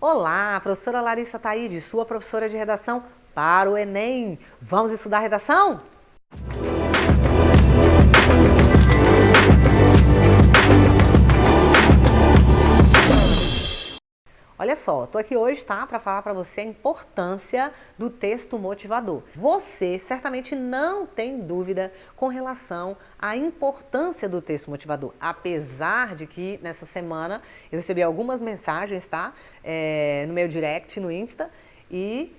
Olá, professora Larissa Taide, sua professora de redação para o Enem. Vamos estudar redação? Olha só, tô aqui hoje, tá, para falar para você a importância do texto motivador. Você certamente não tem dúvida com relação à importância do texto motivador, apesar de que nessa semana eu recebi algumas mensagens, tá, no meu direct, no Insta, e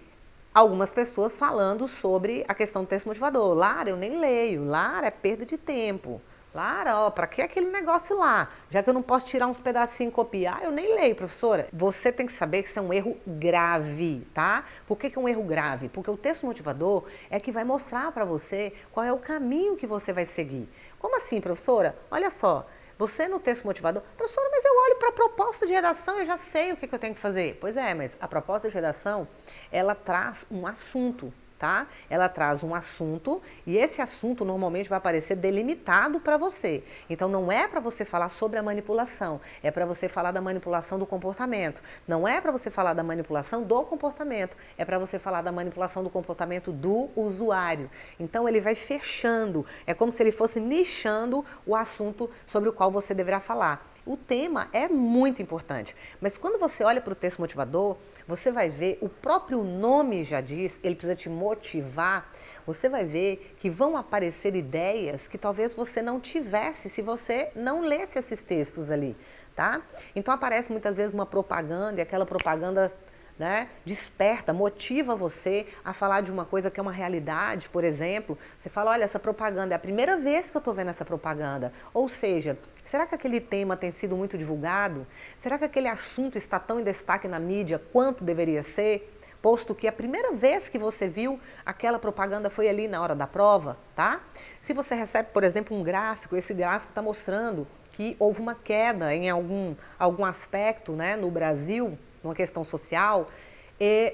algumas pessoas falando sobre a questão do texto motivador. Lara, eu nem leio. Lara, é perda de tempo. Lara, ó, pra que aquele negócio lá? Já que eu não posso tirar uns pedacinhos e copiar, eu nem leio, professora. Você tem que saber que isso é um erro grave, tá? Por que é um erro grave? Porque o texto motivador é que vai mostrar pra você qual é o caminho que você vai seguir. Como assim, professora? Olha só. Você no texto motivador, professora, mas eu olho para a proposta de redação e eu já sei o que eu tenho que fazer. Pois é, mas a proposta de redação, ela traz um assunto, tá? Ela traz um assunto e esse assunto normalmente vai aparecer delimitado para você. Então não é para você falar sobre a manipulação, é para você falar da manipulação do comportamento. Não é para você falar da manipulação do comportamento, é para você falar da manipulação do comportamento do usuário. Então ele vai fechando, é como se ele fosse nichando o assunto sobre o qual você deverá falar. O tema é muito importante, mas quando você olha para o texto motivador, você vai ver, o próprio nome já diz, ele precisa te motivar, você vai ver que vão aparecer ideias que talvez você não tivesse se você não lesse esses textos ali, tá? Então aparece muitas vezes uma propaganda e aquela propaganda, né, desperta, motiva você a falar de uma coisa que é uma realidade, por exemplo. Você fala, olha, essa propaganda é a primeira vez que eu estou vendo essa propaganda. Ou seja, será que aquele tema tem sido muito divulgado? Será que aquele assunto está tão em destaque na mídia quanto deveria ser? Posto que a primeira vez que você viu aquela propaganda foi ali na hora da prova, tá? Se você recebe, por exemplo, um gráfico, esse gráfico está mostrando que houve uma queda em algum aspecto, né, no Brasil, numa questão social,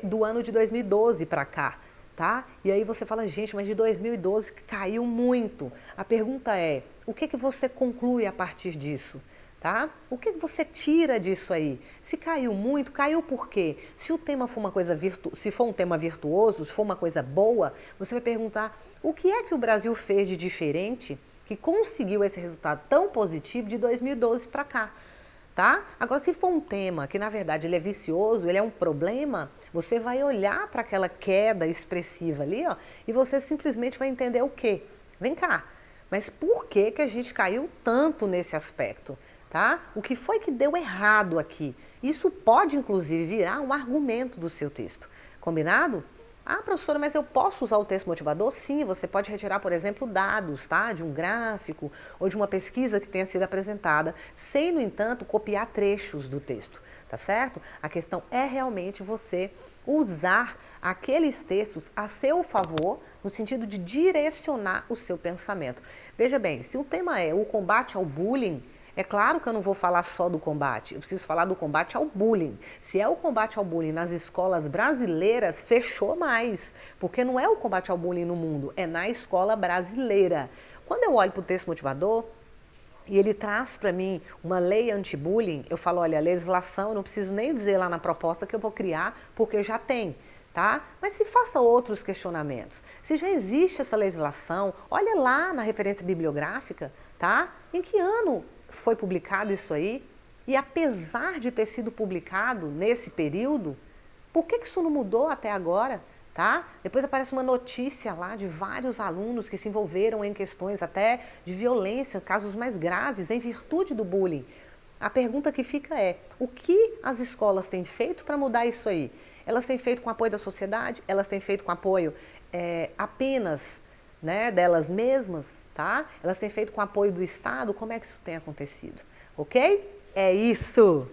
do ano de 2012 para cá, tá? E aí você fala, gente, mas de 2012 caiu muito. A pergunta é, o que você conclui a partir disso? Tá? O que você tira disso aí? Se caiu muito, caiu por quê? Se o tema for uma coisa se for um tema virtuoso, se for uma coisa boa, você vai perguntar o que é que o Brasil fez de diferente que conseguiu esse resultado tão positivo de 2012 para cá, tá? Agora, se for um tema que na verdade ele é vicioso, ele é um problema, você vai olhar para aquela queda expressiva ali, ó, e você simplesmente vai entender o quê? Vem cá, mas por que a gente caiu tanto nesse aspecto? Tá? O que foi que deu errado aqui? Isso pode, inclusive, virar um argumento do seu texto. Combinado? Ah, professora, mas eu posso usar o texto motivador? Sim, você pode retirar, por exemplo, dados, tá? De um gráfico ou de uma pesquisa que tenha sido apresentada, sem, no entanto, copiar trechos do texto, tá certo? A questão é realmente você usar aqueles textos a seu favor, no sentido de direcionar o seu pensamento. Veja bem, se o tema é o combate ao bullying, é claro que eu não vou falar só do combate, eu preciso falar do combate ao bullying. Se é o combate ao bullying nas escolas brasileiras, fechou mais, porque não é o combate ao bullying no mundo, é na escola brasileira. Quando eu olho para o texto motivador, e ele traz para mim uma lei anti-bullying, eu falo, olha, a legislação, eu não preciso nem dizer lá na proposta que eu vou criar, porque já tem. Tá? Mas se faça outros questionamentos. Se já existe essa legislação, olha lá na referência bibliográfica, tá? Em que ano foi publicado isso aí? E apesar de ter sido publicado nesse período, por que isso não mudou até agora? Tá? Depois aparece uma notícia lá de vários alunos que se envolveram em questões até de violência, casos mais graves, em virtude do bullying. A pergunta que fica é, o que as escolas têm feito para mudar isso aí? Elas têm feito com apoio da sociedade? Elas têm feito com apoio apenas, né, delas mesmas? Tá? Elas têm feito com apoio do Estado? Como é que isso tem acontecido? Ok? É isso!